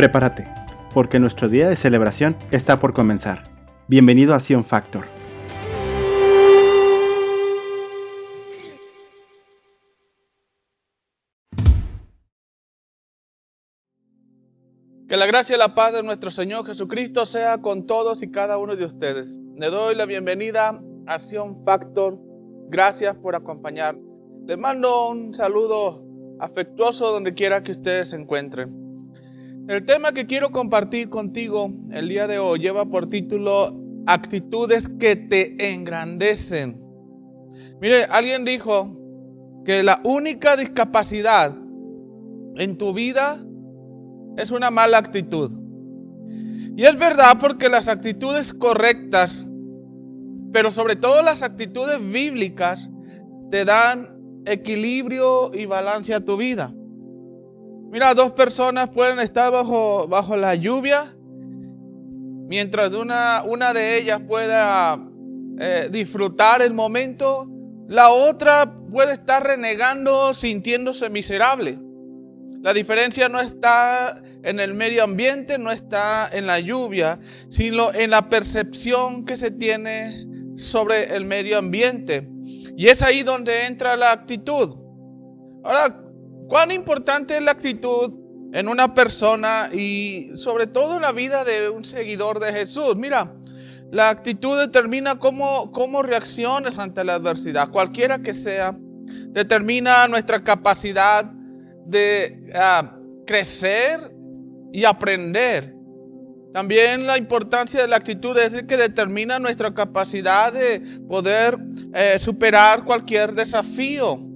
Prepárate, porque nuestro día de celebración está por comenzar. Bienvenido a Sion Factor. Que la gracia y la paz de nuestro Señor Jesucristo sea con todos y cada uno de ustedes. Le doy la bienvenida a Sion Factor. Gracias por acompañarnos. Les mando un saludo afectuoso donde quiera que ustedes se encuentren. El tema que quiero compartir contigo el día de hoy lleva por título Actitudes que te engrandecen. Mire, alguien dijo que la única discapacidad en tu vida es una mala actitud. Y es verdad, porque las actitudes correctas, pero sobre todo las actitudes bíblicas, te dan equilibrio y balance a tu vida. Mira, dos personas pueden estar bajo la lluvia, mientras una de ellas pueda disfrutar el momento, la otra puede estar renegando, sintiéndose miserable. La diferencia no está en el medio ambiente, no está en la lluvia, sino en la percepción que se tiene sobre el medio ambiente. Y es ahí donde entra la actitud. Ahora, ¿cuán importante es la actitud en una persona y sobre todo en la vida de un seguidor de Jesús? Mira, la actitud determina cómo reacciones ante la adversidad, cualquiera que sea. Determina nuestra capacidad de crecer y aprender. También la importancia de la actitud es que determina nuestra capacidad de poder superar cualquier desafío.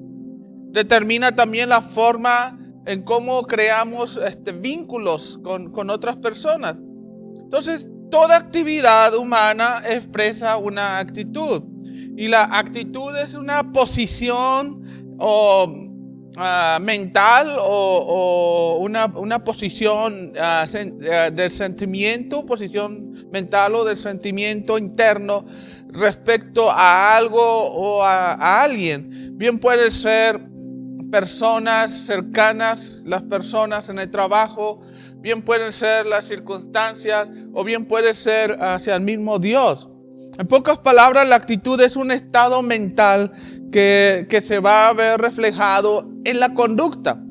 Determina también la forma en cómo creamos vínculos con otras personas. Entonces, toda actividad humana expresa una actitud. Y la actitud es una posición mental o una posición del sentimiento, posición mental o del sentimiento interno respecto a algo o a alguien. Bien puede ser personas cercanas, las personas en el trabajo, bien pueden ser las circunstancias o bien puede ser hacia el mismo Dios. En pocas palabras, la actitud es un estado mental que se va a ver reflejado en la conducta.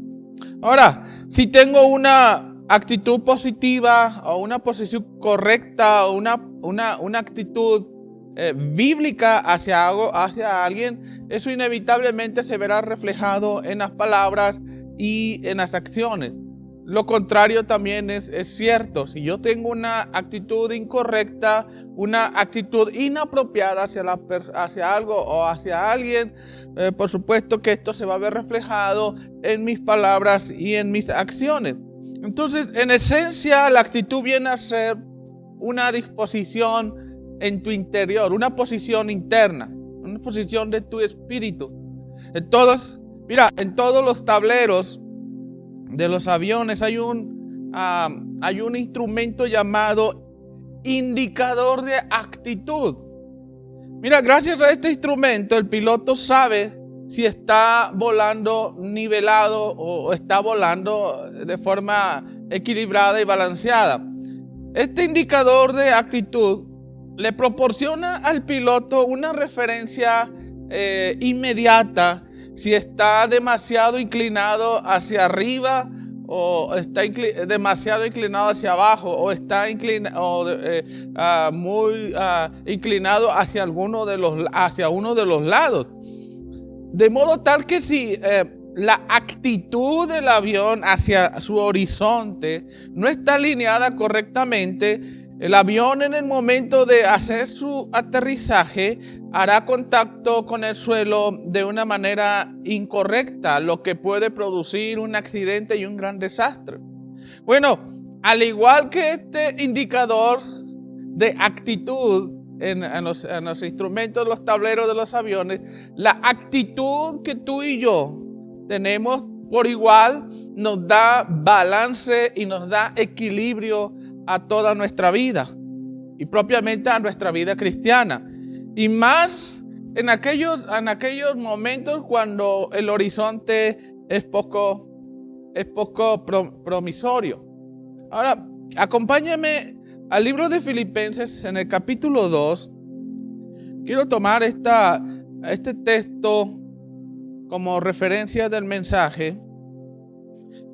Ahora, si tengo una actitud positiva o una posición correcta o una actitud bíblica hacia alguien, eso inevitablemente se verá reflejado en las palabras y en las acciones. Lo contrario también es cierto. Si yo tengo una actitud incorrecta, una actitud inapropiada hacia algo o hacia alguien, por supuesto que esto se va a ver reflejado en mis palabras y en mis acciones. Entonces, en esencia, la actitud viene a ser una disposición en tu interior, una posición interna, una posición de tu espíritu. En todos los tableros de los aviones hay un instrumento llamado indicador de actitud. Mira, gracias a este instrumento el piloto sabe si está volando nivelado o está volando de forma equilibrada y balanceada. Este indicador de actitud le proporciona al piloto una referencia inmediata si está demasiado inclinado hacia arriba o está demasiado inclinado hacia abajo o está muy inclinado hacia uno de los lados. De modo tal que si la actitud del avión hacia su horizonte no está alineada correctamente, el avión en el momento de hacer su aterrizaje hará contacto con el suelo de una manera incorrecta, lo que puede producir un accidente y un gran desastre. Bueno, al igual que este indicador de actitud en los instrumentos, los tableros de los aviones, la actitud que tú y yo tenemos por igual nos da balance y nos da equilibrio a toda nuestra vida y propiamente a nuestra vida cristiana. Y más en aquellos momentos cuando el horizonte es poco promisorio. Ahora, acompáñame al libro de Filipenses en el capítulo 2. Quiero tomar este texto como referencia del mensaje.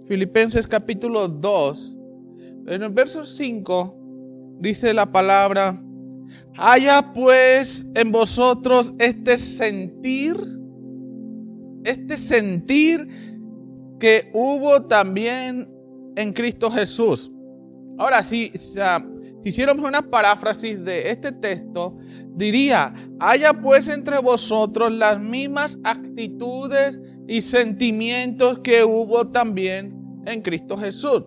Filipenses capítulo 2. En el verso 5 dice la palabra: haya pues en vosotros este sentir que hubo también en Cristo Jesús. Ahora, si hiciéramos una paráfrasis de este texto, diría: haya pues entre vosotros las mismas actitudes y sentimientos que hubo también en Cristo Jesús.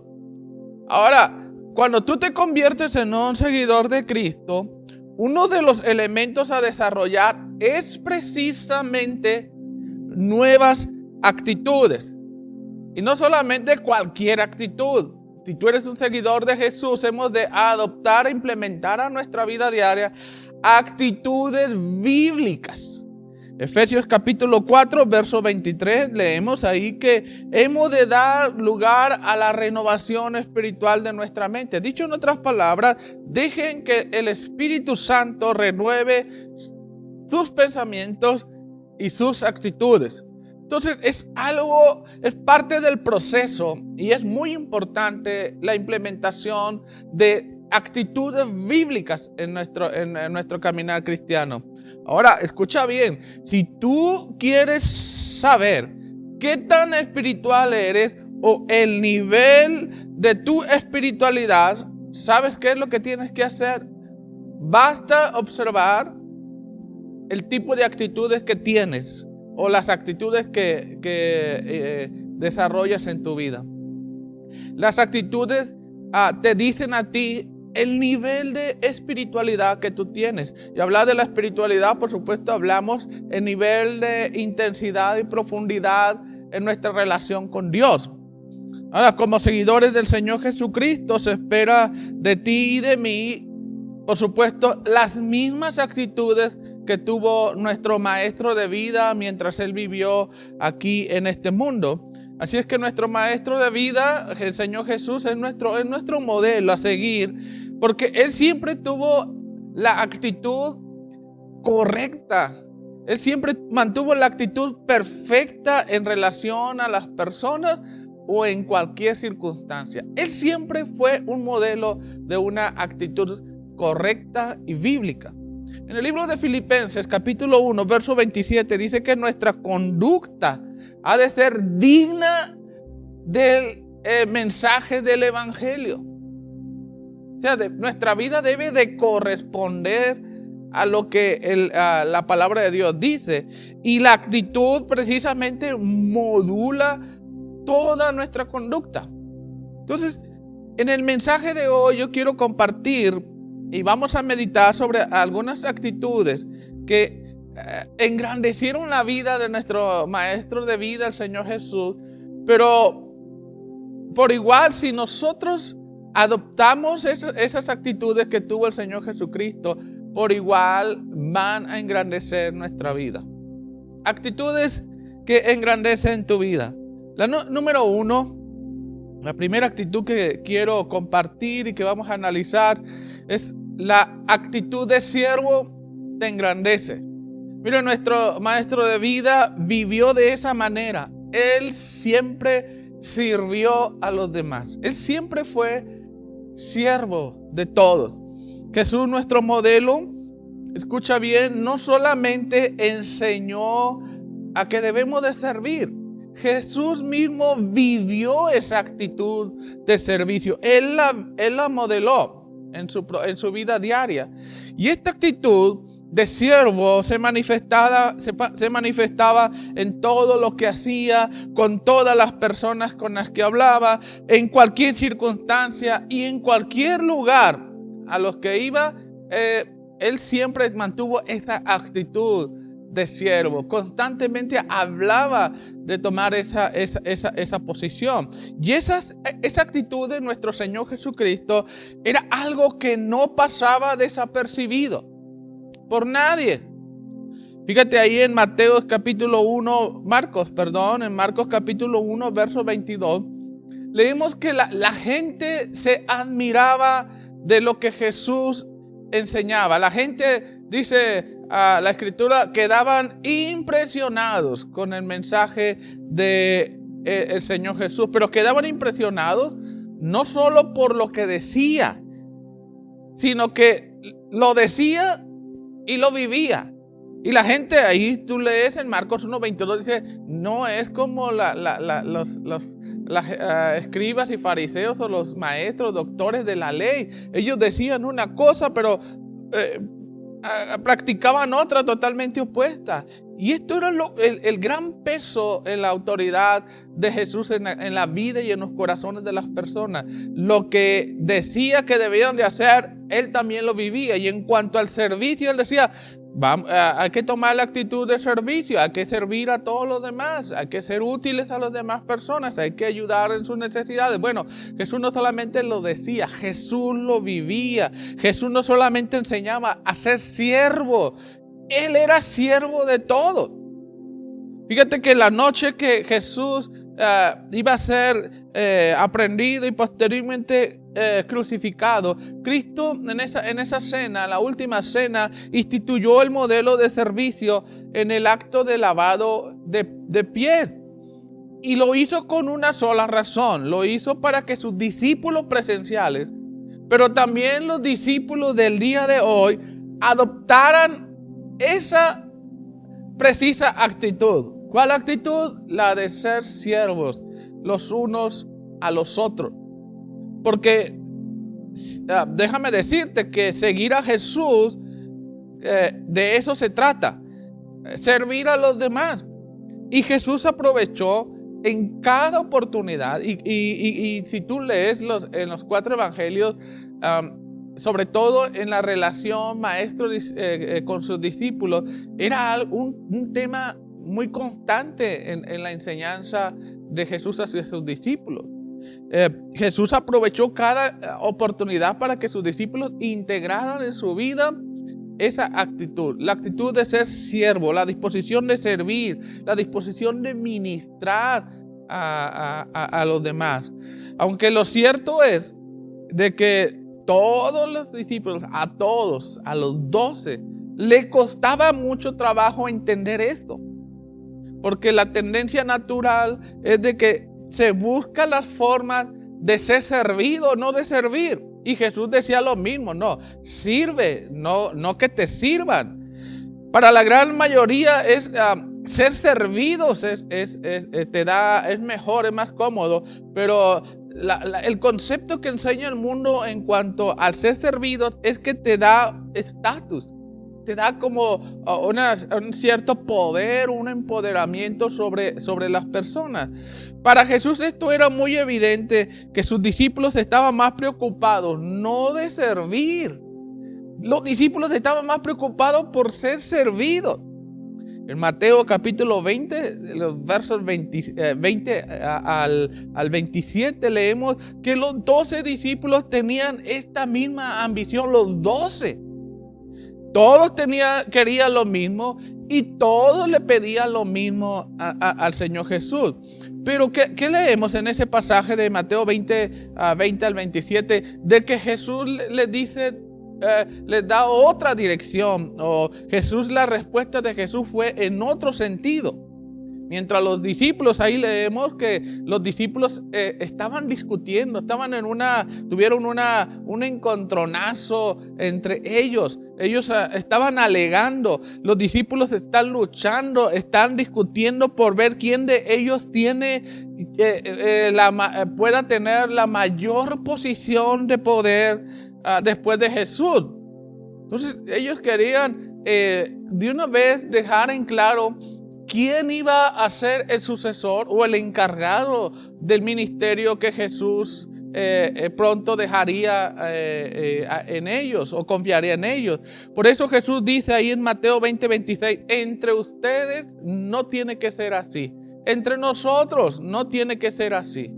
Ahora, cuando tú te conviertes en un seguidor de Cristo, uno de los elementos a desarrollar es precisamente nuevas actitudes. Y no solamente cualquier actitud. Si tú eres un seguidor de Jesús, hemos de adoptar e implementar a nuestra vida diaria actitudes bíblicas. Efesios capítulo 4, verso 23, leemos ahí que hemos de dar lugar a la renovación espiritual de nuestra mente. Dicho en otras palabras, dejen que el Espíritu Santo renueve sus pensamientos y sus actitudes. Entonces es parte del proceso y es muy importante la implementación de actitudes bíblicas en nuestro caminar cristiano. Ahora, escucha bien, si tú quieres saber qué tan espiritual eres o el nivel de tu espiritualidad, ¿sabes qué es lo que tienes que hacer? Basta observar el tipo de actitudes que tienes o las actitudes que desarrollas en tu vida. Las actitudes te dicen a ti el nivel de espiritualidad que tú tienes. Y hablar de la espiritualidad, por supuesto, hablamos el nivel de intensidad y profundidad en nuestra relación con Dios. Ahora, como seguidores del Señor Jesucristo, se espera de ti y de mí, por supuesto, las mismas actitudes que tuvo nuestro maestro de vida mientras él vivió aquí en este mundo. Así es que nuestro maestro de vida, el Señor Jesús, es nuestro modelo a seguir, porque él siempre tuvo la actitud correcta. Él siempre mantuvo la actitud perfecta en relación a las personas o en cualquier circunstancia. Él siempre fue un modelo de una actitud correcta y bíblica. En el libro de Filipenses, capítulo 1, verso 27, dice que nuestra conducta ha de ser digna del mensaje del Evangelio. O sea, nuestra vida debe de corresponder a lo que la palabra de Dios dice. Y la actitud precisamente modula toda nuestra conducta. Entonces, en el mensaje de hoy yo quiero compartir y vamos a meditar sobre algunas actitudes que engrandecieron la vida de nuestro maestro de vida, el Señor Jesús. Pero por igual, si nosotros adoptamos esas actitudes que tuvo el Señor Jesucristo, por igual van a engrandecer nuestra vida. Actitudes que engrandecen tu vida. Número 1, la primera actitud que quiero compartir y que vamos a analizar es la actitud de siervo te engrandece. Mira, nuestro maestro de vida vivió de esa manera. Él siempre sirvió a los demás. Él siempre fue siervo de todos. Jesús, nuestro modelo, escucha bien, no solamente enseñó a que debemos de servir. Jesús mismo vivió esa actitud de servicio. Él la modeló en su vida diaria. Y esta actitud de siervo se manifestaba en todo lo que hacía, con todas las personas con las que hablaba, en cualquier circunstancia y en cualquier lugar a los que iba. Él siempre mantuvo esa actitud de siervo. Constantemente hablaba de tomar esa posición. Y esa actitud de nuestro Señor Jesucristo era algo que no pasaba desapercibido por nadie. Fíjate ahí en Marcos capítulo 1, verso 22, leemos que la gente se admiraba de lo que Jesús enseñaba. La gente, dice la Escritura, quedaban impresionados con el mensaje de el Señor Jesús, pero quedaban impresionados no solo por lo que decía, sino que lo decía y lo vivía. Y la gente, ahí tú lees en Marcos 1:22, dice, no es como los escribas y fariseos o los maestros, doctores de la ley. Ellos decían una cosa, pero practicaban otra totalmente opuesta. Y esto era el gran peso en la autoridad de Jesús en la vida y en los corazones de las personas. Lo que decía que debían de hacer, Él también lo vivía. Y en cuanto al servicio, Él decía, hay que tomar la actitud de servicio, hay que servir a todos los demás, hay que ser útiles a las demás personas, hay que ayudar en sus necesidades. Bueno, Jesús no solamente lo decía, Jesús lo vivía. Jesús no solamente enseñaba a ser siervo, Él era siervo de todo. Fíjate que la noche que Jesús iba a ser aprendido y posteriormente crucificado, Cristo en esa cena, la última cena, instituyó el modelo de servicio en el acto de lavado de pies. Y lo hizo con una sola razón. Lo hizo para que sus discípulos presenciales, pero también los discípulos del día de hoy, adoptaran esa precisa actitud. ¿Cuál actitud? La de ser siervos los unos a los otros. Porque déjame decirte que seguir a Jesús, de eso se trata, servir a los demás. Y Jesús aprovechó en cada oportunidad, y si tú lees en los 4 evangelios, sobre todo en la relación maestro con sus discípulos, era un tema muy constante en la enseñanza de Jesús hacia sus discípulos. Jesús aprovechó cada oportunidad para que sus discípulos integraran en su vida esa actitud, la actitud de ser siervo, la disposición de servir, la disposición de ministrar a los demás. Aunque lo cierto es de que todos los discípulos, a los 12, le costaba mucho trabajo entender esto. Porque la tendencia natural es de que se busca las formas de ser servido, no de servir. Y Jesús decía lo mismo, no, sirve, no que te sirvan. Para la gran mayoría es ser servidos, es mejor, es más cómodo, pero el concepto que enseña el mundo en cuanto al ser servidos es que te da estatus. Te da como un cierto poder, un empoderamiento sobre las personas. Para Jesús esto era muy evidente, que sus discípulos estaban más preocupados no de servir. Los discípulos estaban más preocupados por ser servidos. En Mateo capítulo 20, los versos 20 al 27, leemos que los 12 discípulos tenían esta misma ambición, los 12. Todos querían lo mismo y todos le pedían lo mismo al Señor Jesús. Pero ¿qué leemos en ese pasaje de Mateo 20 al 27? De que Jesús les dice, les da otra dirección. O Jesús, la respuesta de Jesús fue en otro sentido. Mientras los discípulos, ahí leemos que los discípulos estaban discutiendo, tuvieron un encontronazo entre ellos. Ellos estaban alegando, los discípulos están luchando, están discutiendo por ver quién de ellos pueda tener la mayor posición de poder después de Jesús. Entonces ellos querían de una vez dejar en claro quién iba a ser el sucesor o el encargado del ministerio que Jesús pronto dejaría en ellos o confiaría en ellos. Por eso Jesús dice ahí en Mateo 20:26, entre ustedes no tiene que ser así. Entre nosotros no tiene que ser así.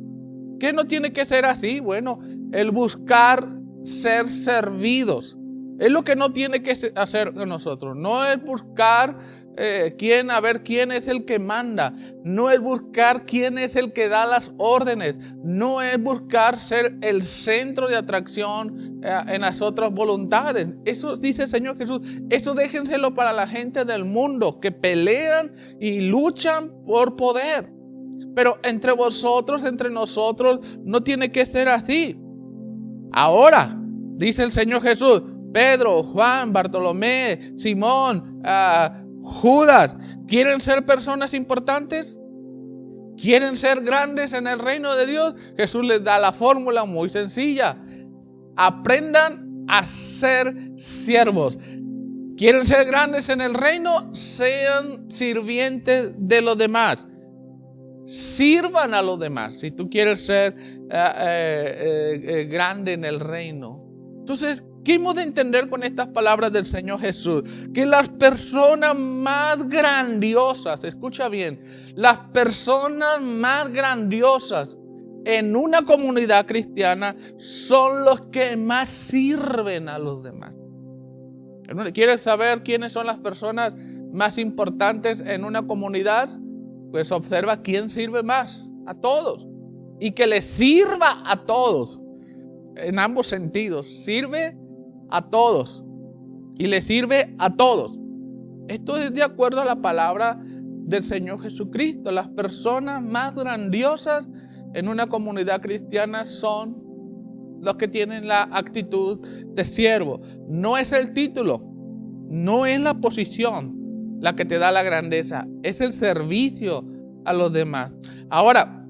¿Qué no tiene que ser así? Bueno, el buscar ser servidos. Es lo que no tiene que hacer nosotros. No es buscar a ver quién es el que manda. No es buscar quién es el que da las órdenes. No es buscar ser el centro de atracción en las otras voluntades. Eso dice el Señor Jesús. Eso déjenselo para la gente del mundo que pelean y luchan por poder. Pero entre vosotros, entre nosotros, no tiene que ser así. Ahora, dice el Señor Jesús, Pedro, Juan, Bartolomé, Simón, Judas, ¿quieren ser personas importantes? ¿Quieren ser grandes en el reino de Dios? Jesús les da la fórmula muy sencilla. Aprendan a ser siervos. ¿Quieren ser grandes en el reino? Sean sirvientes de los demás. Sirvan a los demás. Si tú quieres ser grande en el reino. Entonces, ¿qué hemos de entender con estas palabras del Señor Jesús? Que las personas más grandiosas, escucha bien, las personas más grandiosas en una comunidad cristiana son los que más sirven a los demás. ¿Quieres saber quiénes son las personas más importantes en una comunidad? Pues observa quién sirve más a todos y que le sirva a todos en ambos sentidos. Sirve a todos y le sirve a todos. Esto es de acuerdo a la palabra del Señor Jesucristo. Las personas más grandiosas en una comunidad cristiana son los que tienen la actitud de siervo. No es el título, no es la posición la que te da la grandeza, es el servicio a los demás. Ahora,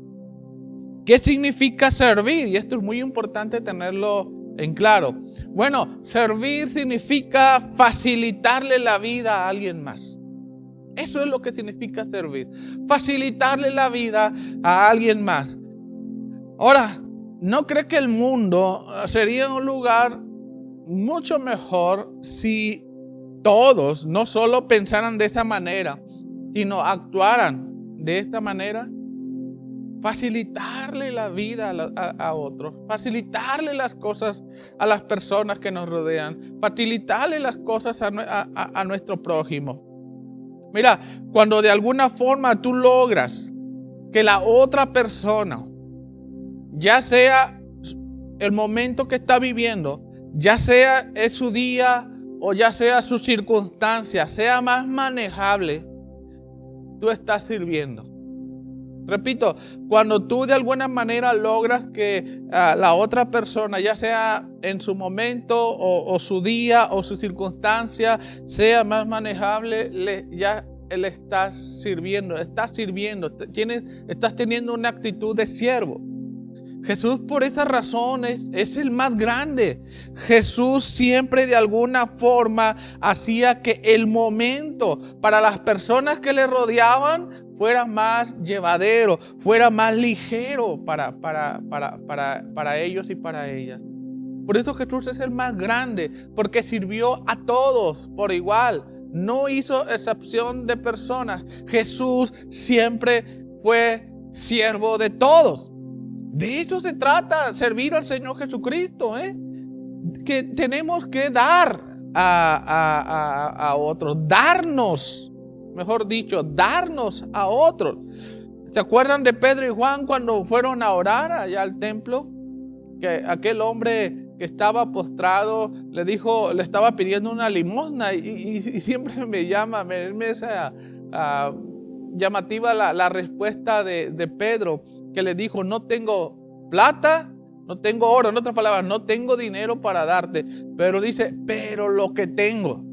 ¿qué significa servir? Y esto es muy importante tenerlo en claro. Bueno, servir significa facilitarle la vida a alguien más. Eso es lo que significa servir. Facilitarle la vida a alguien más. Ahora, ¿no cree que el mundo sería un lugar mucho mejor si todos no solo pensaran de esa manera, sino actuaran de esta manera? Facilitarle la vida a otros, facilitarle las cosas a las personas que nos rodean, facilitarle las cosas a nuestro prójimo. Mira, cuando de alguna forma tú logras que la otra persona, ya sea el momento que está viviendo, ya sea es su día o ya sea su circunstancia, sea más manejable, tú estás sirviendo. Repito, cuando tú de alguna manera logras que la otra persona, ya sea en su momento o su día o su circunstancia, sea más manejable, ya le estás sirviendo, estás teniendo una actitud de siervo. Jesús por esa razón es el más grande. Jesús siempre de alguna forma hacía que el momento para las personas que le rodeaban fuera más llevadero, fuera más ligero para ellos y para ellas. Por eso Jesús es el más grande, porque sirvió a todos por igual. No hizo excepción de personas. Jesús siempre fue siervo de todos. De eso se trata, servir al Señor Jesucristo, que tenemos que dar a otros, darnos a otros. ¿Se acuerdan de Pedro y Juan cuando fueron a orar allá al templo? Que aquel hombre que estaba postrado le estaba pidiendo una limosna y siempre me es llamativa la respuesta de Pedro, que le dijo: no tengo plata, no tengo oro, en otras palabras, no tengo dinero para darte, pero dice, pero lo que tengo.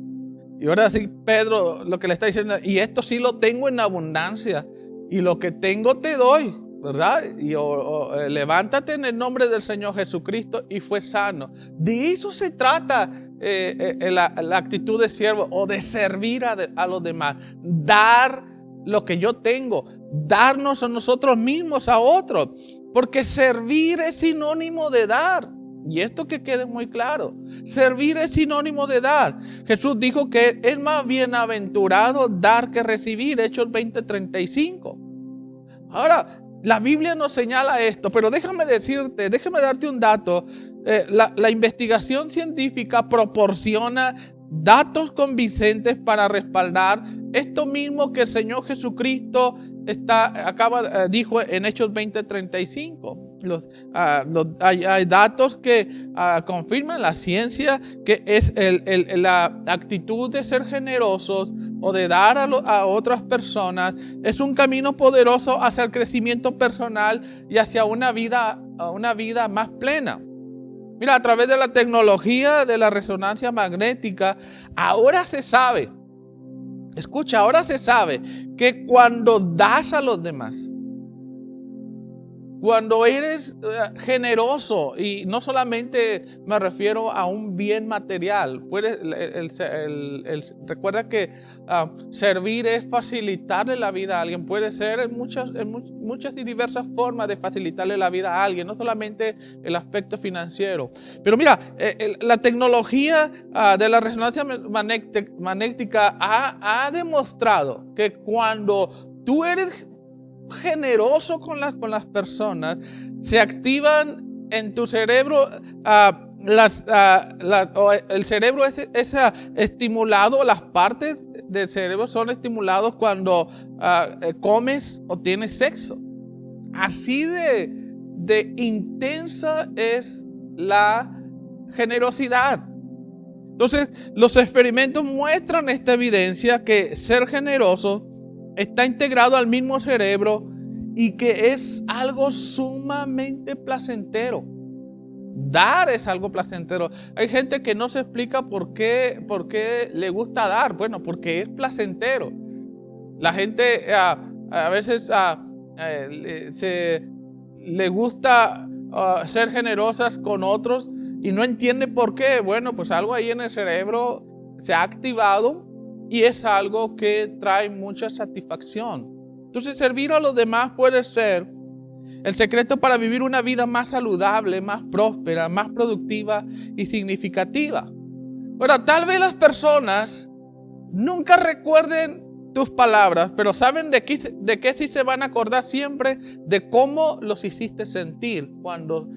Y ahora sí, Pedro lo que le está diciendo, y esto sí lo tengo en abundancia, y lo que tengo te doy, ¿verdad? Y levántate en el nombre del Señor Jesucristo, y fue sano. De eso se trata la actitud de siervo o de servir a los demás. Dar lo que yo tengo, darnos a nosotros mismos a otros, porque servir es sinónimo de dar. Y esto que quede muy claro, servir es sinónimo de dar. Jesús dijo que es más bienaventurado dar que recibir, Hechos 20:35. Ahora, la Biblia nos señala esto, pero déjame darte un dato. La investigación científica proporciona datos convincentes para respaldar esto mismo que el Señor Jesucristo dijo en Hechos 20:35. Hay datos que confirman la ciencia que es la actitud de ser generosos o de dar a otras personas es un camino poderoso hacia el crecimiento personal y hacia una vida más plena. Mira, a través de la tecnología de la resonancia magnética, ahora se sabe que cuando das a los demás, cuando eres generoso, y no solamente me refiero a un bien material, recuerda que servir es facilitarle la vida a alguien, puede ser en muchas y diversas formas de facilitarle la vida a alguien, no solamente el aspecto financiero. Pero mira, la tecnología de la resonancia magnética ha demostrado que cuando tú eres generoso con las personas, se activan en tu cerebro el cerebro es estimulado, las partes del cerebro son estimulados cuando comes o tienes sexo. Así de intensa es la generosidad. Entonces, los experimentos muestran esta evidencia que ser generoso está integrado al mismo cerebro y que es algo sumamente placentero. Dar es algo placentero. Hay gente que no se explica por qué le gusta dar. Bueno, porque es placentero. La gente a veces le gusta ser generosas con otros y no entiende por qué. Bueno, pues algo ahí en el cerebro se ha activado y es algo que trae mucha satisfacción. Entonces, servir a los demás puede ser el secreto para vivir una vida más saludable, más próspera, más productiva y significativa. Ahora, tal vez las personas nunca recuerden tus palabras, pero saben de qué sí se van a acordar siempre, de cómo los hiciste sentir cuando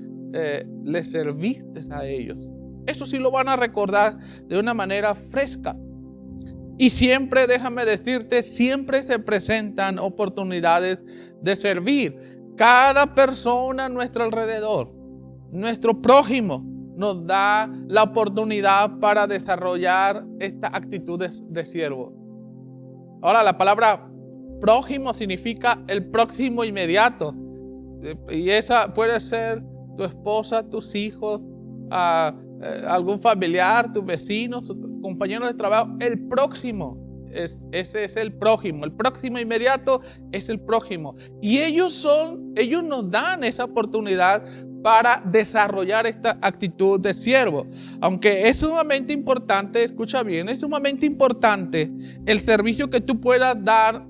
les serviste a ellos. Eso sí lo van a recordar de una manera fresca. Y siempre, déjame decirte, siempre se presentan oportunidades de servir. Cada persona a nuestro alrededor, nuestro prójimo, nos da la oportunidad para desarrollar esta actitud de siervo. Ahora, la palabra prójimo significa el próximo inmediato. Y esa puede ser tu esposa, tus hijos, algún familiar, tus vecinos, tus compañeros de trabajo. El próximo, ese es el prójimo. El próximo inmediato es el prójimo. Y ellos nos dan esa oportunidad para desarrollar esta actitud de siervo. Aunque es sumamente importante, escucha bien, es sumamente importante el servicio que tú puedas dar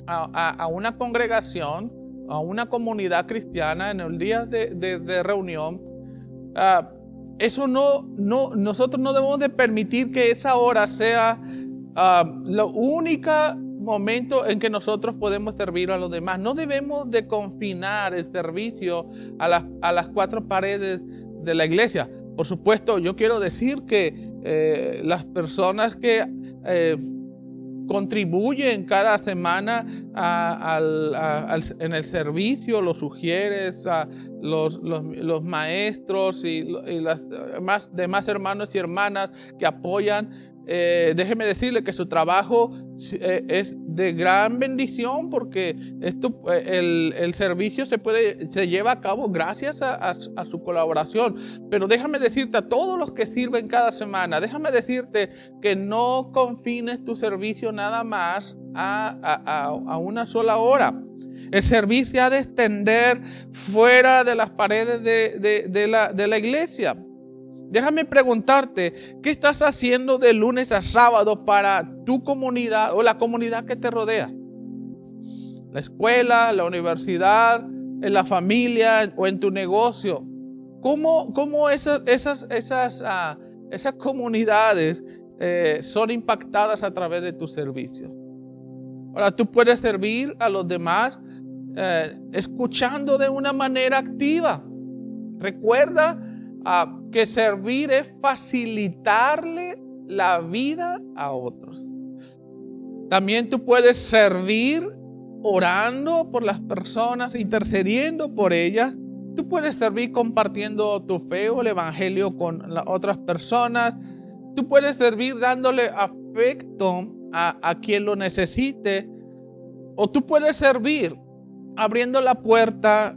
a una congregación, a una comunidad cristiana en el día de reunión. Nosotros no debemos de permitir que esa hora sea lo único momento en que nosotros podemos servir a los demás. No debemos de confinar el servicio a las cuatro paredes de la iglesia. Por supuesto, yo quiero decir que las personas que contribuyen cada semana en el servicio, los sugieres, los maestros y las demás hermanos y hermanas que apoyan. Déjeme decirle que su trabajo es de gran bendición, porque el servicio se lleva a cabo gracias a su colaboración. Pero déjame decirte a todos los que sirven cada semana, déjame decirte que no confines tu servicio nada más a una sola hora. El servicio ha de extender fuera de las paredes de la iglesia. Déjame preguntarte, ¿qué estás haciendo de lunes a sábado para tu comunidad o la comunidad que te rodea? La escuela, la universidad, en la familia o en tu negocio. ¿Cómo esas comunidades son impactadas a través de tu servicio? Ahora, tú puedes servir a los demás escuchando de una manera activa. Recuerda que servir es facilitarle la vida a otros. También tú puedes servir orando por las personas, intercediendo por ellas. Tú puedes servir compartiendo tu fe o el evangelio con las otras personas. Tú puedes servir dándole afecto a quien lo necesite. O tú puedes servir abriendo la puerta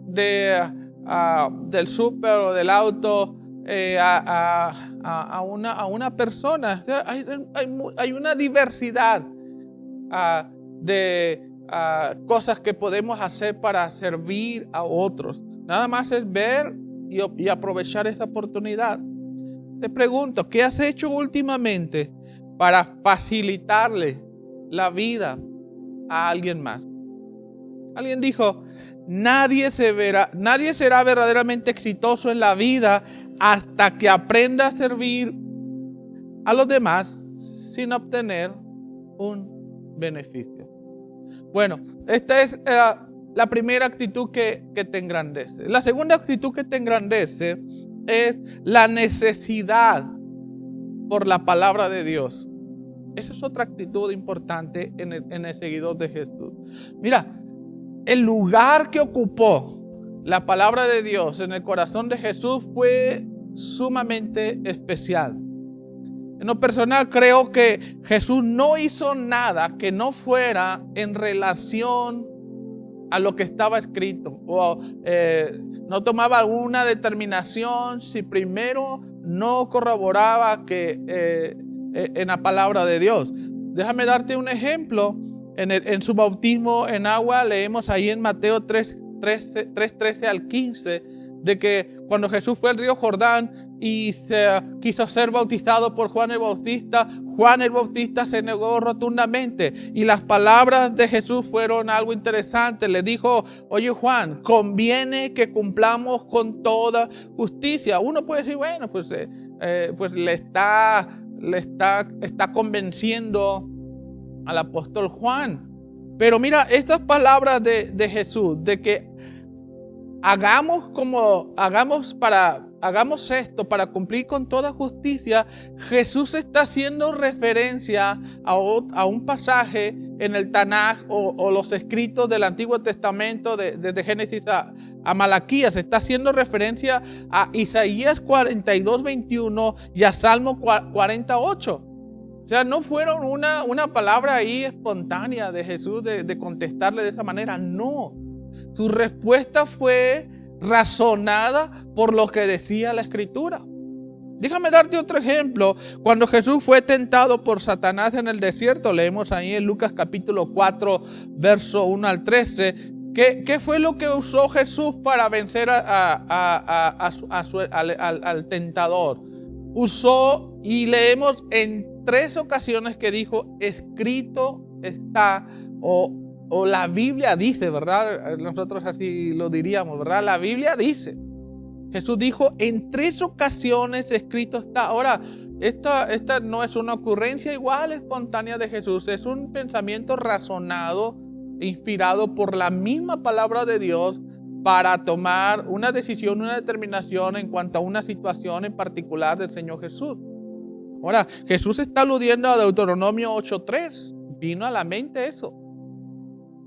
del súper o del auto a una persona. O sea, hay una diversidad de cosas que podemos hacer para servir a otros. Nada más es ver y aprovechar esa oportunidad. Te pregunto, ¿qué has hecho últimamente para facilitarle la vida a alguien más? Alguien dijo, nadie será verdaderamente exitoso en la vida hasta que aprenda a servir a los demás sin obtener un beneficio. Bueno, esta es la primera actitud que te engrandece. La segunda actitud que te engrandece es la necesidad por la palabra de Dios. Esa es otra actitud importante en el seguidor de Jesús. Mira, el lugar que ocupó la palabra de Dios en el corazón de Jesús fue sumamente especial. En lo personal creo que Jesús no hizo nada que no fuera en relación a lo que estaba escrito. O no tomaba alguna determinación si primero no corroboraba en la palabra de Dios. Déjame darte un ejemplo. En su bautismo en agua leemos ahí en Mateo 3:13 al 15 de que cuando Jesús fue al río Jordán y se quiso ser bautizado por Juan el Bautista se negó rotundamente. Y las palabras de Jesús fueron algo interesante. Le dijo, oye Juan, conviene que cumplamos con toda justicia. Uno puede decir, bueno, pues le está convenciendo al apóstol Juan. Pero mira, estas palabras de Jesús, de que hagamos esto para cumplir con toda justicia. Jesús está haciendo referencia a un pasaje en el Tanaj o los escritos del Antiguo Testamento desde Génesis a Malaquías. Está haciendo referencia a Isaías 42:21 y a Salmo 48. O sea, no fueron una palabra ahí espontánea de Jesús de contestarle de esa manera. No. Su respuesta fue razonada por lo que decía la Escritura. Déjame darte otro ejemplo. Cuando Jesús fue tentado por Satanás en el desierto, leemos ahí en Lucas capítulo 4, verso 1 al 13. ¿Qué fue lo que usó Jesús para vencer al tentador? Usó, y leemos en 3 ocasiones que dijo, escrito está, o la Biblia dice, ¿verdad? Nosotros así lo diríamos, ¿verdad? La Biblia dice. Jesús dijo, en 3 ocasiones escrito está. Ahora, esta no es una ocurrencia igual espontánea de Jesús, es un pensamiento razonado, inspirado por la misma palabra de Dios para tomar una decisión, una determinación en cuanto a una situación en particular del Señor Jesús. Ahora, Jesús está aludiendo a Deuteronomio 8:3. Vino a la mente eso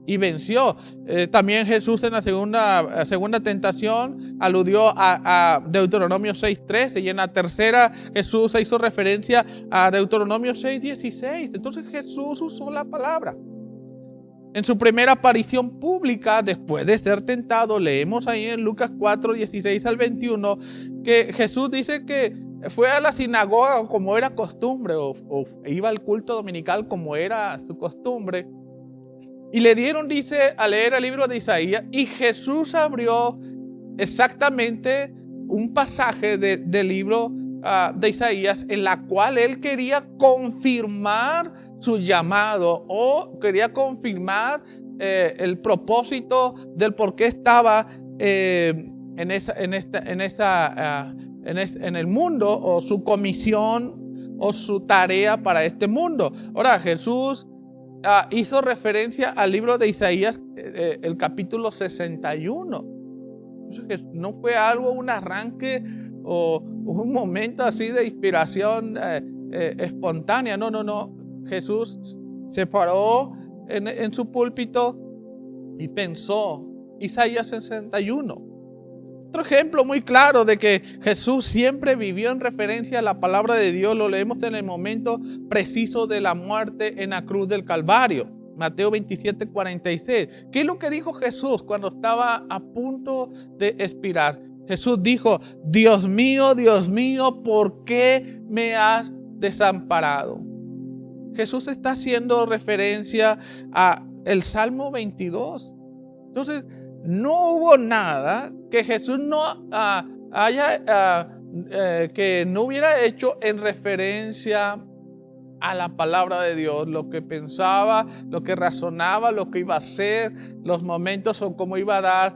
y venció. También Jesús en la segunda tentación aludió a Deuteronomio 6:13, y en la tercera Jesús hizo referencia a Deuteronomio 6:16. Entonces Jesús usó la palabra. En su primera aparición pública, después de ser tentado, leemos ahí en Lucas 4:16 al 21, que Jesús dice que fue a la sinagoga como era costumbre, o iba al culto dominical como era su costumbre. Y le dieron, dice, a leer el libro de Isaías, y Jesús abrió exactamente un pasaje del libro de Isaías, en la cual él quería confirmar su llamado, o quería confirmar el propósito del por qué estaba en el mundo, o su comisión o su tarea para este mundo. Ahora, Jesús hizo referencia al libro de Isaías, el capítulo 61. No fue algo, un arranque o un momento así de inspiración espontánea. No. Jesús se paró en su púlpito y pensó Isaías 61. Otro ejemplo muy claro de que Jesús siempre vivió en referencia a la palabra de Dios, lo leemos en el momento preciso de la muerte en la cruz del Calvario. Mateo 27:46. ¿Qué es lo que dijo Jesús cuando estaba a punto de expirar? Jesús dijo: Dios mío, ¿por qué me has desamparado? Jesús está haciendo referencia a el Salmo 22. Entonces, no hubo nada que Jesús no que no hubiera hecho en referencia a la palabra de Dios, lo que pensaba, lo que razonaba, lo que iba a hacer, los momentos o cómo iba a dar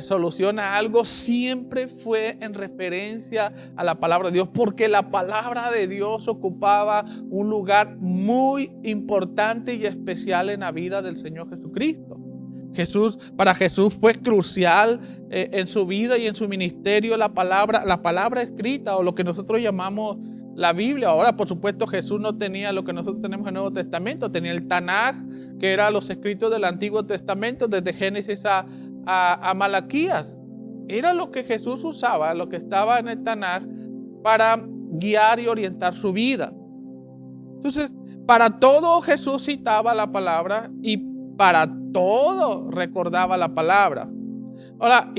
solución a algo, siempre fue en referencia a la palabra de Dios, porque la palabra de Dios ocupaba un lugar muy importante y especial en la vida del Señor Jesucristo. Para Jesús fue crucial en su vida y en su ministerio la palabra escrita, o lo que nosotros llamamos la Biblia. Ahora, por supuesto, Jesús no tenía lo que nosotros tenemos en el Nuevo Testamento, tenía el Tanaj, que eran los escritos del Antiguo Testamento, desde Génesis a Malaquías. Era lo que Jesús usaba, lo que estaba en el Tanaj, para guiar y orientar su vida. Entonces, para todo Jesús citaba la palabra y para todo recordaba la palabra. Ahora,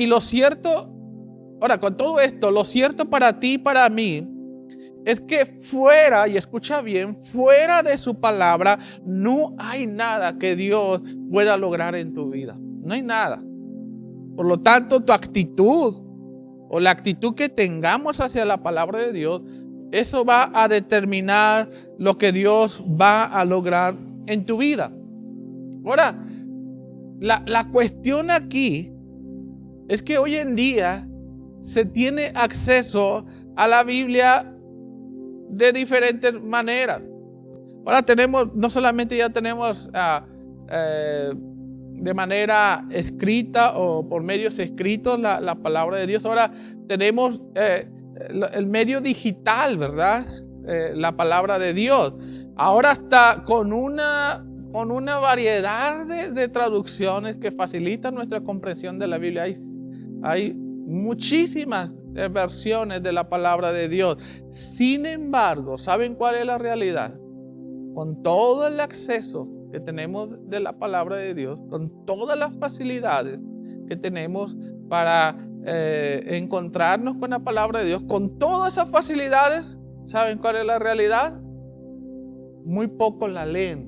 con todo esto, lo cierto para ti y para mí es que fuera, y escucha bien, fuera de su palabra, no hay nada que Dios pueda lograr en tu vida. No hay nada. Por lo tanto, tu actitud o la actitud que tengamos hacia la palabra de Dios, eso va a determinar lo que Dios va a lograr en tu vida. Ahora, la cuestión aquí es que hoy en día se tiene acceso a la Biblia de diferentes maneras. Ahora no solamente ya tenemos de manera escrita o por medios escritos la palabra de Dios, ahora tenemos el medio digital, ¿verdad? La palabra de Dios. Ahora está con una variedad de traducciones que facilitan nuestra comprensión de la Biblia. Hay muchísimas versiones de la palabra de Dios. Sin embargo, ¿saben cuál es la realidad? Con todo el acceso que tenemos de la palabra de Dios, con todas las facilidades que tenemos para encontrarnos con la palabra de Dios, con todas esas facilidades, ¿saben cuál es la realidad? Muy pocos la leen,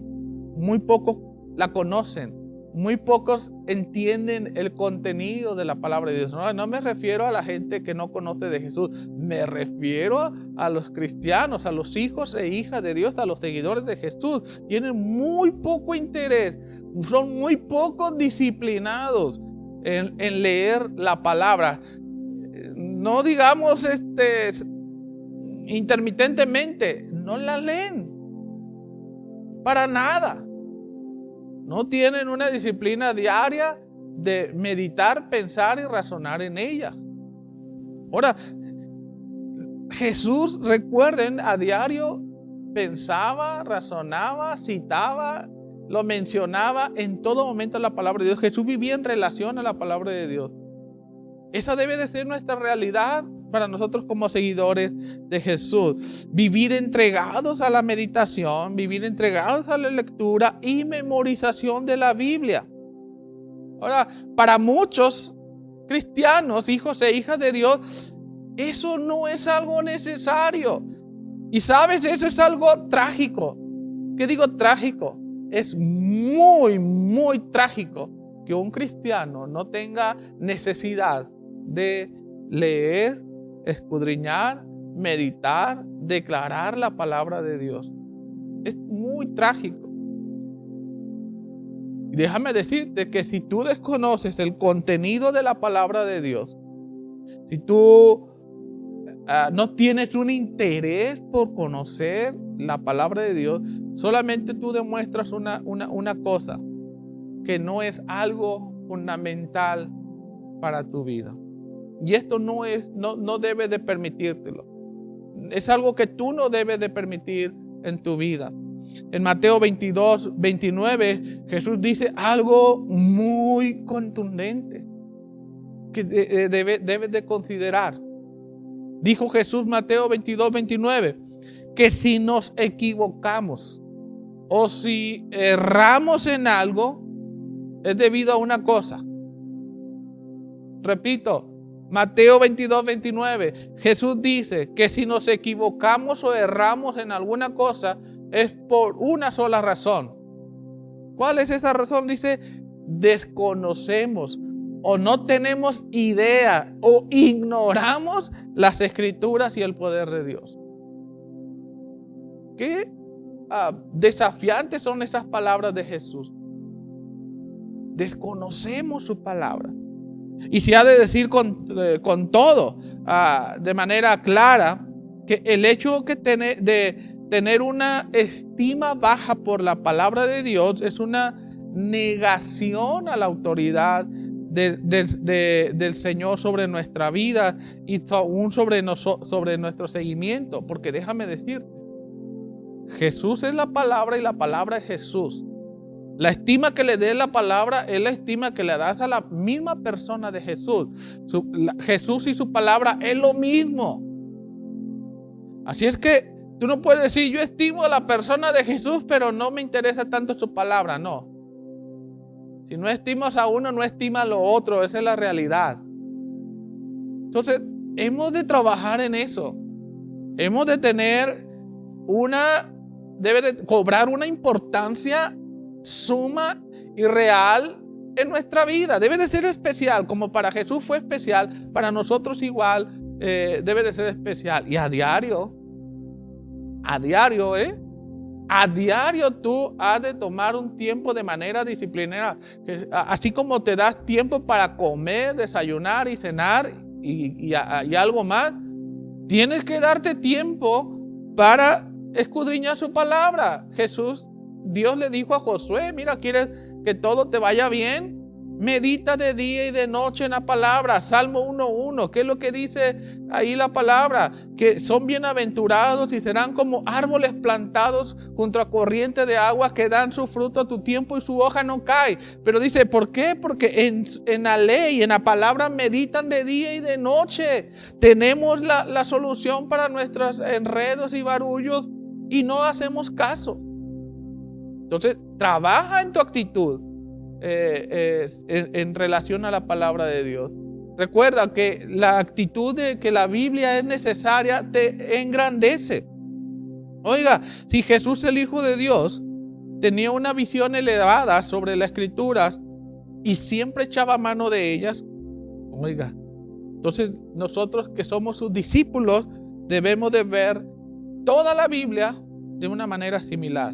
muy pocos la conocen, muy pocos entienden el contenido de la palabra de Dios. No me refiero a la gente que no conoce de Jesús, me refiero a los cristianos, a los hijos e hijas de Dios, a los seguidores de Jesús. Tienen muy poco interés, son muy pocos disciplinados en leer la palabra. No digamos intermitentemente, no la leen para nada. No tienen una disciplina diaria de meditar, pensar y razonar en ella. Ahora, Jesús, recuerden, a diario pensaba, razonaba, citaba, lo mencionaba en todo momento la palabra de Dios. Jesús vivía en relación a la palabra de Dios. Esa debe de ser nuestra realidad para nosotros como seguidores de Jesús. Vivir entregados a la meditación, vivir entregados a la lectura y memorización de la Biblia. Ahora, para muchos cristianos, hijos e hijas de Dios, eso no es algo necesario. Y sabes, eso es algo trágico. ¿Qué digo trágico? Es muy, muy trágico que un cristiano no tenga necesidad de leer, escudriñar, meditar, declarar la palabra de Dios. Es muy trágico. Y déjame decirte que si tú desconoces el contenido de la palabra de Dios, si tú no tienes un interés por conocer la palabra de Dios, solamente tú demuestras una cosa, que no es algo fundamental para tu vida. Y esto no debe de permitírtelo. Es algo que tú no debes de permitir en tu vida. en Mateo 22, 29, Jesús dice algo muy contundente que debes de considerar. Dijo Jesús, Mateo 22, 29, que si nos equivocamos o si erramos en algo, es debido a una cosa. Repito, Mateo 22, 29, Jesús dice que si nos equivocamos o erramos en alguna cosa, es por una sola razón. ¿Cuál es esa razón? Dice, desconocemos o no tenemos idea o ignoramos las Escrituras y el poder de Dios. Qué desafiantes son esas palabras de Jesús. Desconocemos su palabra. Y se ha de decir con todo, de manera clara, que el hecho de tener una estima baja por la palabra de Dios es una negación a la autoridad del Señor sobre nuestra vida y aún sobre nuestro seguimiento. Porque déjame decirte, Jesús es la palabra y la palabra es Jesús. La estima que le des la palabra es la estima que le das a la misma persona de Jesús. Jesús y su palabra es lo mismo. Así es que tú no puedes decir, yo estimo a la persona de Jesús, pero no me interesa tanto su palabra. No. Si no estimas a uno, no estimas a lo otro. Esa es la realidad. Entonces, hemos de trabajar en eso. Hemos de tener debe de cobrar una importancia suma y real en nuestra vida. Debe de ser especial, como para Jesús fue especial, para nosotros igual debe de ser especial. Y a diario tú has de tomar un tiempo de manera disciplinada, así como te das tiempo para comer, desayunar y cenar y algo más. Tienes que darte tiempo para escudriñar su palabra. Dios le dijo a Josué, mira, ¿quieres que todo te vaya bien? Medita de día y de noche en la palabra. Salmo 1:1. ¿Qué es lo que dice ahí la palabra? Que son bienaventurados y serán como árboles plantados junto a corriente de agua que dan su fruto a tu tiempo y su hoja no cae. Pero dice, ¿por qué? Porque en la ley, en la palabra meditan de día y de noche. Tenemos la solución para nuestros enredos y barullos y no hacemos caso. Entonces, trabaja en tu actitud en relación a la palabra de Dios. Recuerda que la actitud de que la Biblia es necesaria te engrandece. Oiga, si Jesús, el Hijo de Dios, tenía una visión elevada sobre las Escrituras y siempre echaba mano de ellas, oiga, entonces nosotros que somos sus discípulos debemos de ver toda la Biblia de una manera similar.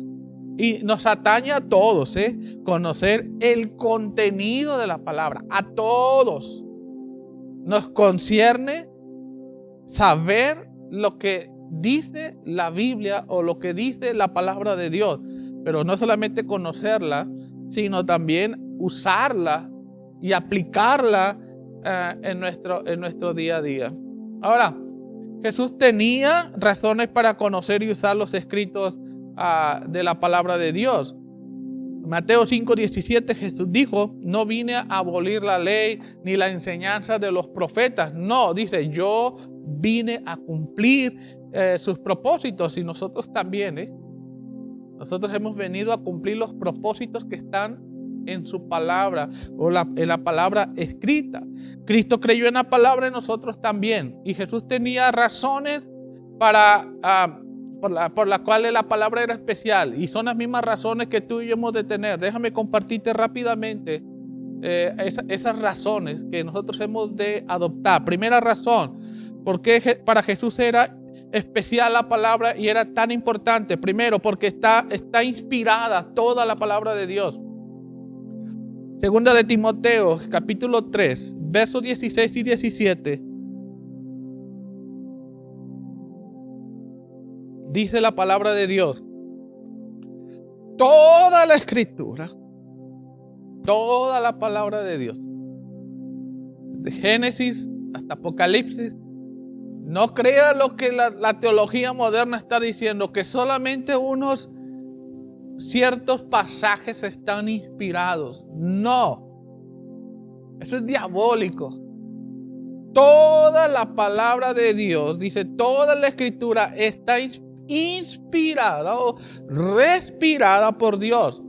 Y nos atañe a todos, conocer el contenido de la palabra. A todos nos concierne saber lo que dice la Biblia o lo que dice la palabra de Dios. Pero no solamente conocerla, sino también usarla y aplicarla en nuestro día a día. Ahora, Jesús tenía razones para conocer y usar los escritos de la palabra de Dios. Mateo 5:17, Jesús dijo, no vine a abolir la ley ni la enseñanza de los profetas. No, dice, yo vine a cumplir sus propósitos. Y nosotros también, nosotros hemos venido a cumplir los propósitos que están en su palabra o en la palabra escrita. Cristo creyó en la palabra y nosotros también. Y Jesús tenía razones por la cual la palabra era especial, y son las mismas razones que tú y yo hemos de tener. Déjame compartirte rápidamente esas razones que nosotros hemos de adoptar. Primera razón, ¿por qué para Jesús era especial la palabra y era tan importante? Primero, porque está inspirada toda la palabra de Dios. Segunda de Timoteo, capítulo 3, versos 16 y 17. Dice la palabra de Dios, toda la escritura, toda la palabra de Dios, de Génesis hasta Apocalipsis, no crea lo que la teología moderna está diciendo, que solamente unos ciertos pasajes están inspirados. No, eso es diabólico. Toda la palabra de Dios, dice, toda la escritura está inspirada o respirada por Dios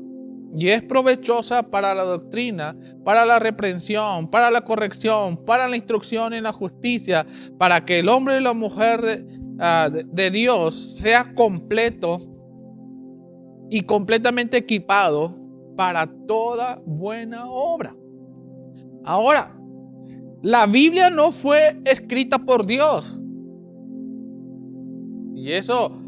y es provechosa para la doctrina, para la reprensión, para la corrección, para la instrucción en la justicia, para que el hombre y la mujer de Dios sea completo y completamente equipado para toda buena obra. Ahora, la Biblia no fue escrita por Dios. Y esto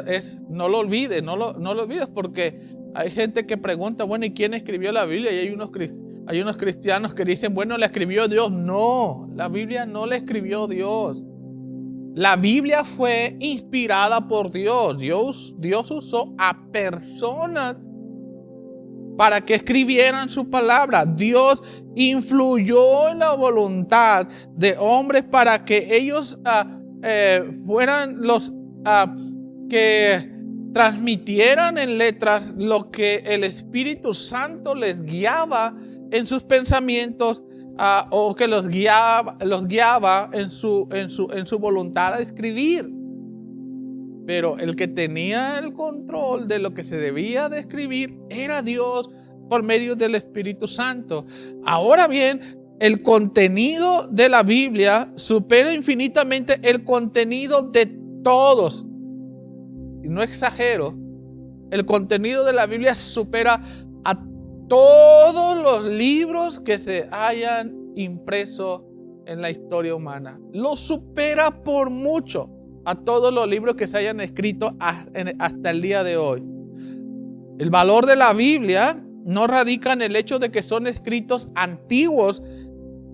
es, no lo olvides, no lo olvides, porque hay gente que pregunta, bueno, ¿y quién escribió la Biblia? Y hay unos cristianos que dicen, bueno, la escribió Dios. No, la Biblia no la escribió Dios. La Biblia fue inspirada por Dios. Dios usó a personas para que escribieran su palabra. Dios influyó en la voluntad de hombres para que ellos fueran los que transmitieran en letras lo que el Espíritu Santo les guiaba en sus pensamientos o que los guiaba en su voluntad a escribir. Pero el que tenía el control de lo que se debía de escribir era Dios por medio del Espíritu Santo. Ahora bien, el contenido de la Biblia supera infinitamente el contenido de todos. Y no exagero, el contenido de la Biblia supera a todos los libros que se hayan impreso en la historia humana. Lo supera por mucho a todos los libros que se hayan escrito hasta el día de hoy. El valor de la Biblia no radica en el hecho de que son escritos antiguos,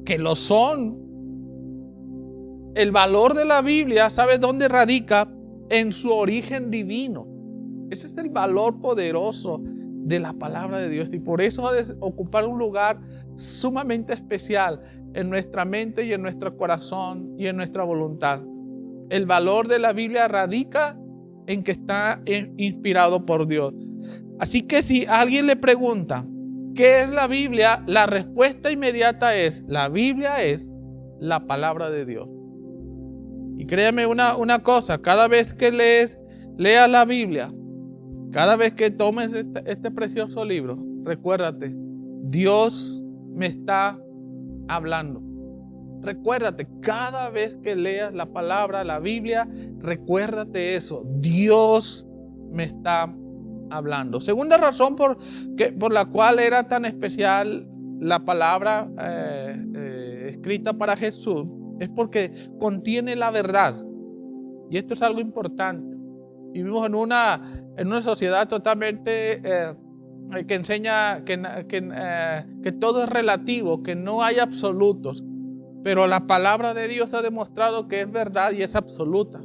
que lo son. El valor de la Biblia, ¿sabes dónde radica? En su origen divino. Ese es el valor poderoso de la palabra de Dios, y por eso ha de ocupar un lugar sumamente especial en nuestra mente y en nuestro corazón y en nuestra voluntad. El valor de la Biblia radica en que está inspirado por Dios. Así que si alguien le pregunta, ¿qué es la Biblia? La respuesta inmediata es, la Biblia es la palabra de Dios. Y créeme una cosa, cada vez que leas la Biblia, cada vez que tomes este precioso libro, recuérdate, Dios me está hablando. Recuérdate, cada vez que leas la palabra, la Biblia, recuérdate eso. Dios me está hablando. Segunda razón por la cual era tan especial la palabra escrita para Jesús es porque contiene la verdad. Y esto es algo importante. Vivimos en una sociedad totalmente que enseña que todo es relativo, que no hay absolutos. Pero la palabra de Dios ha demostrado que es verdad y es absoluta.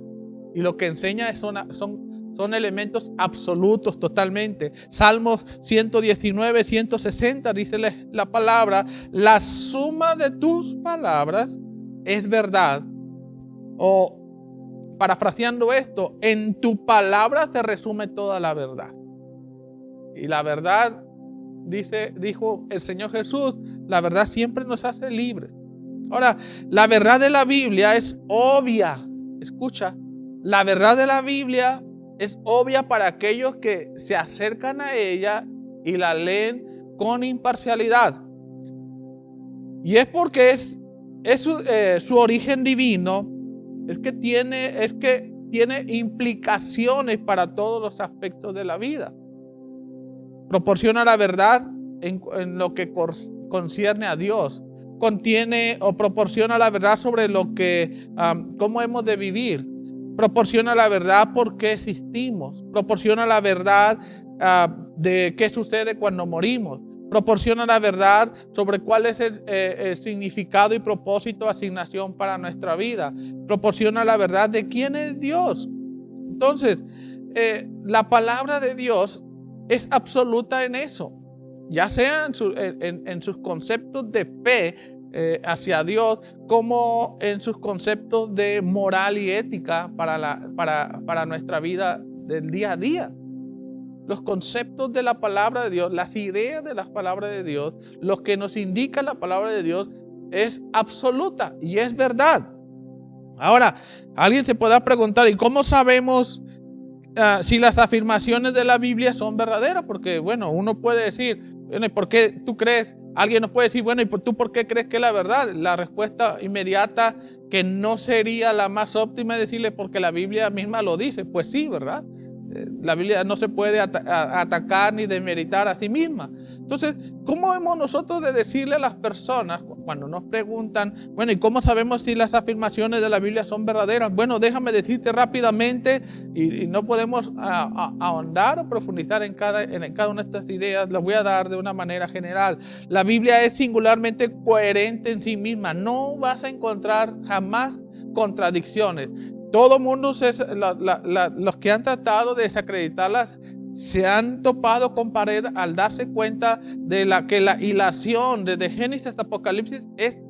Y lo que enseña son elementos absolutos totalmente. Salmos 119, 160 dice la palabra, la suma de tus palabras es verdad. O parafraseando esto, en tu palabra se resume toda la verdad. Y la verdad, dijo el Señor Jesús, la verdad siempre nos hace libres. Ahora, la verdad de la Biblia es obvia. Escucha, la verdad de la Biblia es obvia para aquellos que se acercan a ella y la leen con imparcialidad. Y es porque es su origen divino, es que tiene implicaciones para todos los aspectos de la vida. Proporciona la verdad en lo que concierne a Dios. Contiene o proporciona la verdad sobre lo que, cómo hemos de vivir. Proporciona la verdad por qué existimos. Proporciona la verdad de qué sucede cuando morimos. Proporciona la verdad sobre cuál es el significado y propósito, asignación para nuestra vida. Proporciona la verdad de quién es Dios. Entonces, la palabra de Dios es absoluta en eso. Ya sea en sus conceptos de fe hacia Dios, como en sus conceptos de moral y ética para nuestra vida del día a día. los conceptos de la palabra de Dios, las ideas de la palabra de Dios, lo que nos indica la palabra de Dios es absoluta y es verdad. Ahora, alguien se podrá preguntar, ¿y cómo sabemos si las afirmaciones de la Biblia son verdaderas? Porque, bueno, uno puede decir, bueno, ¿y por qué tú crees? Alguien nos puede decir, bueno, ¿y tú por qué crees que es la verdad? La respuesta inmediata, que no sería la más óptima, es decirle, porque la Biblia misma lo dice. Pues sí, ¿verdad? La Biblia no se puede atacar ni demeritar a sí misma. Entonces, ¿cómo hemos nosotros de decirle a las personas cuando nos preguntan, bueno, ¿y cómo sabemos si las afirmaciones de la Biblia son verdaderas? Bueno, déjame decirte rápidamente, y no podemos ahondar o profundizar en cada una de estas ideas, las voy a dar de una manera general. La Biblia es singularmente coherente en sí misma. No vas a encontrar jamás contradicciones. Todo mundo, los que han tratado de desacreditarlas, se han topado con pared al darse cuenta de que la hilación desde Génesis hasta Apocalipsis es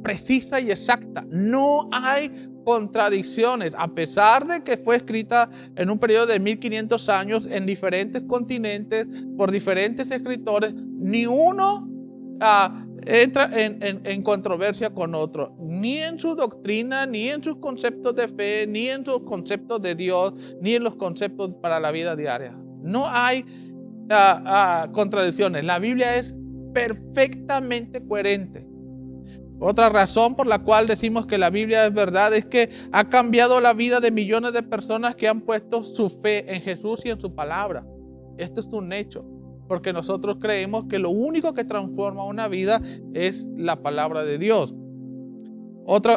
precisa y exacta. No hay contradicciones, a pesar de que fue escrita en un periodo de 1500 años en diferentes continentes por diferentes escritores. Ni uno entra en controversia con otro, ni en su doctrina, ni en sus conceptos de fe, ni en sus conceptos de Dios, ni en los conceptos para la vida diaria. No hay contradicciones. La Biblia es perfectamente coherente. Otra razón por la cual decimos que la Biblia es verdad es que ha cambiado la vida de millones de personas que han puesto su fe en Jesús y en su palabra. Esto es un hecho, porque nosotros creemos que lo único que transforma una vida es la palabra de Dios. Otro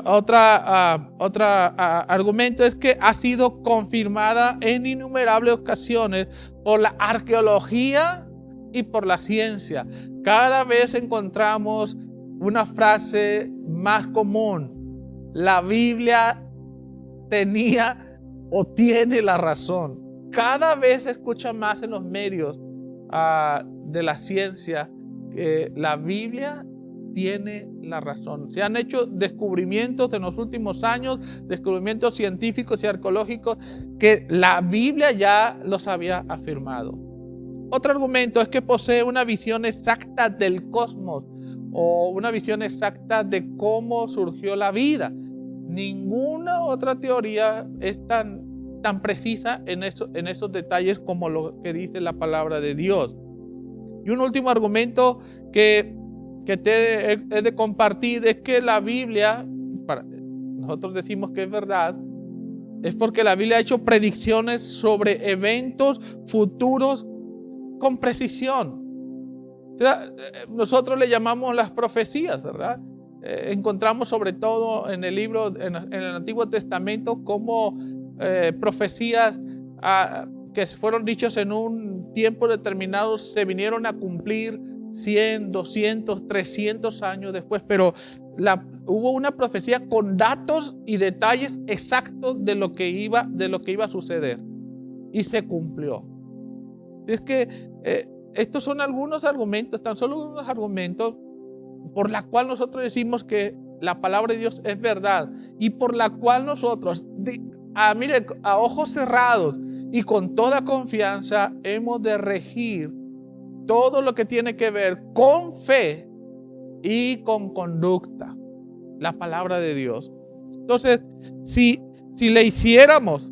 argumento es que ha sido confirmada en innumerables ocasiones por la arqueología y por la ciencia. Cada vez encontramos una frase más común: la Biblia tenía o tiene la razón. Cada vez se escucha más en los medios de la ciencia que la Biblia tiene la razón. Se han hecho descubrimientos en los últimos años, descubrimientos científicos y arqueológicos, que la Biblia ya los había afirmado. Otro argumento es que posee una visión exacta del cosmos, o una visión exacta de cómo surgió la vida. Ninguna otra teoría es tan precisa en esos detalles como lo que dice la palabra de Dios. Y un último argumento que te he de compartir es que la Biblia, nosotros decimos que es verdad, es porque la Biblia ha hecho predicciones sobre eventos futuros con precisión. O sea, nosotros le llamamos las profecías, ¿verdad? Encontramos sobre todo en el libro, en el Antiguo Testamento, como profecías que fueron dichas en un tiempo determinado se vinieron a cumplir 100, 200, 300 años después, pero hubo una profecía con datos y detalles exactos de lo que iba a suceder, y se cumplió. Es que estos son algunos argumentos, tan solo algunos argumentos por la cual nosotros decimos que la palabra de Dios es verdad, y por la cual nosotros, a ojos cerrados y con toda confianza, hemos de regir todo lo que tiene que ver con fe y con conducta, la palabra de Dios. Entonces, si le hiciéramos,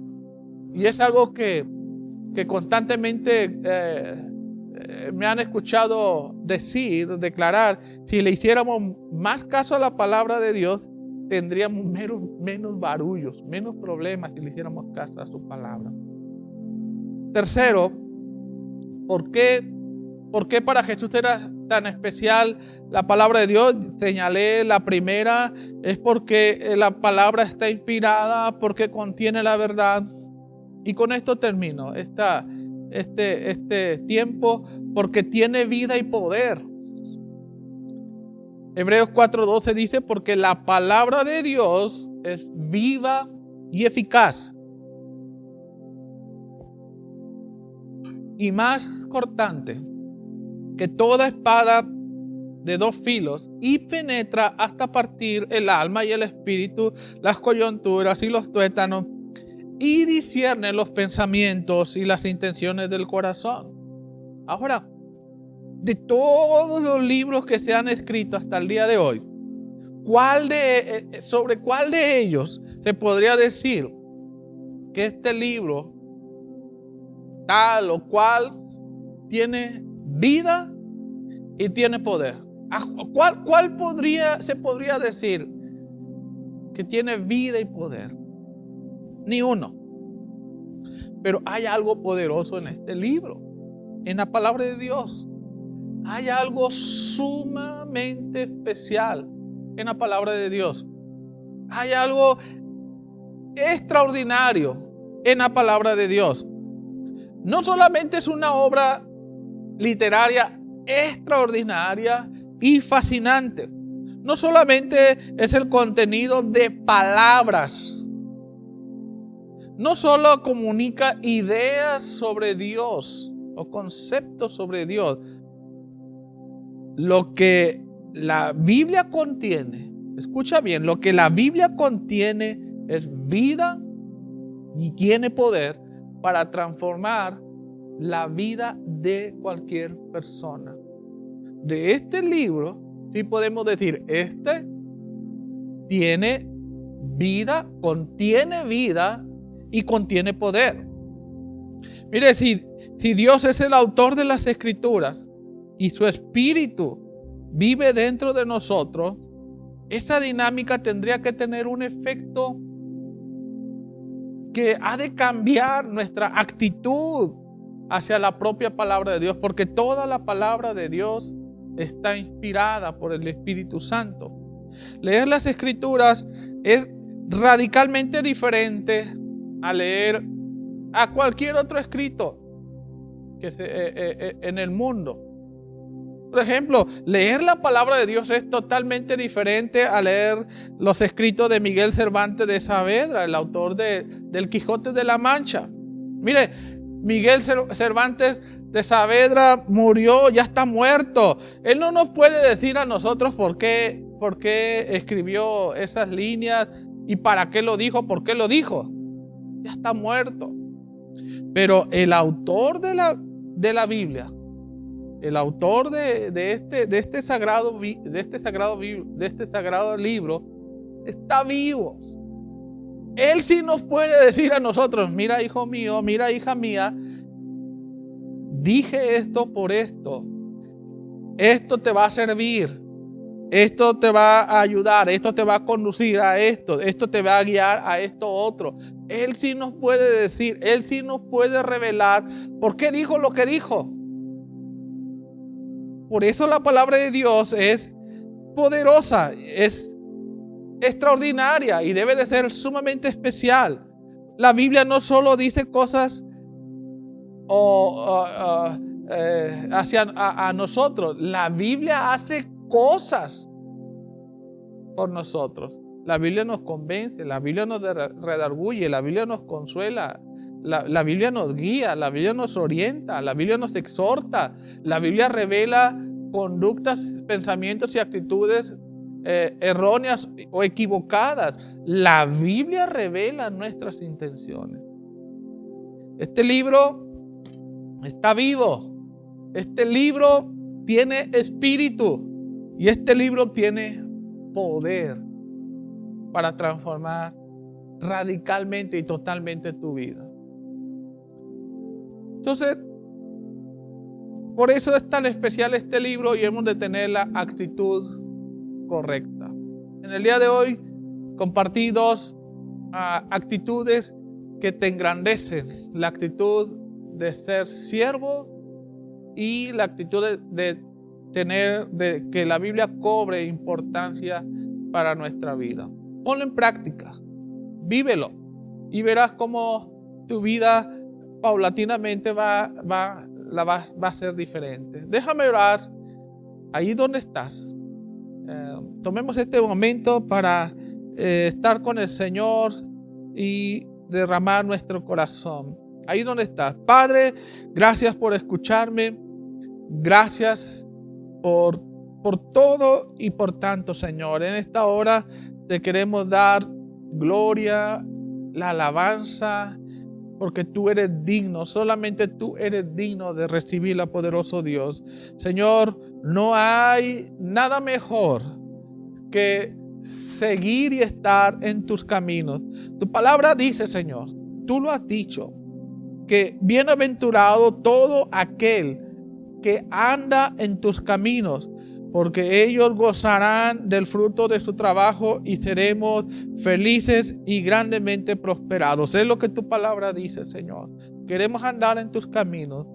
y es algo que constantemente me han escuchado declarar, si le hiciéramos más caso a la palabra de Dios, tendríamos menos barullos, menos problemas si le hiciéramos caso a su palabra. Tercero, ¿por qué para Jesús era tan especial la palabra de Dios? Señalé la primera, es porque la palabra está inspirada, porque contiene la verdad. Y con esto termino este tiempo, porque tiene vida y poder. Hebreos 4:12 dice, porque la palabra de Dios es viva y eficaz, y más cortante que toda espada de dos filos, y penetra hasta partir el alma y el espíritu, las coyunturas y los tuétanos, y discierne los pensamientos y las intenciones del corazón. Ahora, de todos los libros que se han escrito hasta el día de hoy, ¿sobre cuál de ellos se podría decir que este libro, tal o cual, tiene vida y tiene poder? ¿Cuál se podría decir que tiene vida y poder? Ni uno. Pero hay algo poderoso en este libro, en la palabra de Dios. Hay algo sumamente especial en la palabra de Dios. Hay algo extraordinario en la palabra de Dios. No solamente es una obra literaria extraordinaria y fascinante. No solamente es el contenido de palabras. No solo comunica ideas sobre Dios o conceptos sobre Dios. Lo que la Biblia contiene, escucha bien, lo que la Biblia contiene es vida y tiene poder para transformar la vida de cualquier persona. De este libro, sí podemos decir, tiene vida y contiene poder. Mire, si Dios es el autor de las Escrituras y su Espíritu vive dentro de nosotros, esa dinámica tendría que tener un efecto que ha de cambiar nuestra actitud hacia la propia palabra de Dios, porque toda la palabra de Dios está inspirada por el Espíritu Santo. Leer las Escrituras es radicalmente diferente a leer a cualquier otro escrito en el mundo. Por ejemplo, leer la palabra de Dios es totalmente diferente a leer los escritos de Miguel Cervantes de Saavedra, el autor del Quijote de la Mancha. Mire, Miguel Cervantes de Saavedra murió, ya está muerto. Él no nos puede decir a nosotros por qué escribió esas líneas y para qué lo dijo, por qué lo dijo. Ya está muerto. Pero el autor de la Biblia, el autor de este sagrado libro, está vivo. Él sí nos puede decir a nosotros: mira, hijo mío, mira, hija mía, dije esto por esto. Esto te va a servir. Esto te va a ayudar. Esto te va a conducir a esto. Esto te va a guiar a esto otro. Él sí nos puede decir, Él sí nos puede revelar por qué dijo lo que dijo. Por eso la palabra de Dios es poderosa, es extraordinaria y debe de ser sumamente especial. La Biblia no solo dice cosas hacia nosotros. La Biblia hace cosas por nosotros. La Biblia nos convence, la Biblia nos redarguye, la Biblia nos consuela, la Biblia nos guía, la Biblia nos orienta, la Biblia nos exhorta, la Biblia revela conductas, pensamientos y actitudes erróneas o equivocadas. La Biblia revela nuestras intenciones. Este libro está vivo. Este libro tiene espíritu. Y este libro tiene poder para transformar radicalmente y totalmente tu vida. Entonces, por eso es tan especial este libro y hemos de tener la actitud correcta. En el día de hoy compartí dos actitudes que te engrandecen. La actitud de ser siervo y la actitud de que la Biblia cobre importancia para nuestra vida. Ponlo en práctica, vívelo y verás cómo tu vida paulatinamente va a ser diferente. Déjame orar ahí donde estás. Tomemos este momento para estar con el Señor y derramar nuestro corazón. Ahí donde estás. Padre, gracias por escucharme. Gracias por todo y por tanto, Señor. En esta hora te queremos dar gloria, la alabanza porque tú eres digno, solamente tú eres digno de recibirla, poderoso Dios. Señor, no hay nada mejor que seguir y estar en tus caminos. Tu palabra dice, Señor, tú lo has dicho, que bienaventurado todo aquel que anda en tus caminos, porque ellos gozarán del fruto de su trabajo y seremos felices y grandemente prosperados. Es lo que tu palabra dice, Señor. Queremos andar en tus caminos.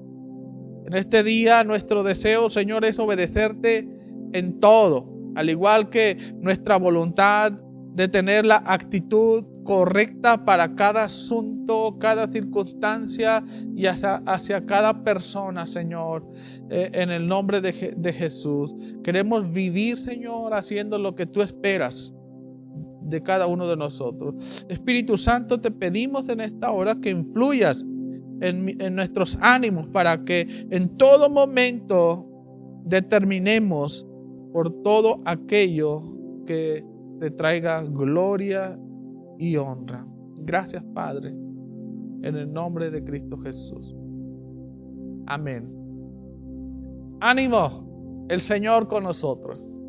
En este día nuestro deseo, Señor, es obedecerte en todo, al igual que nuestra voluntad de tener la actitud correcta para cada asunto, cada circunstancia y hacia cada persona, Señor, en el nombre de Jesús. Queremos vivir, Señor, haciendo lo que tú esperas de cada uno de nosotros. Espíritu Santo, te pedimos en esta hora que influyas en nuestros ánimos para que en todo momento determinemos por todo aquello que te traiga gloria y honra. Gracias, Padre, en el nombre de Cristo Jesús. Amén. Ánimo, el Señor con nosotros.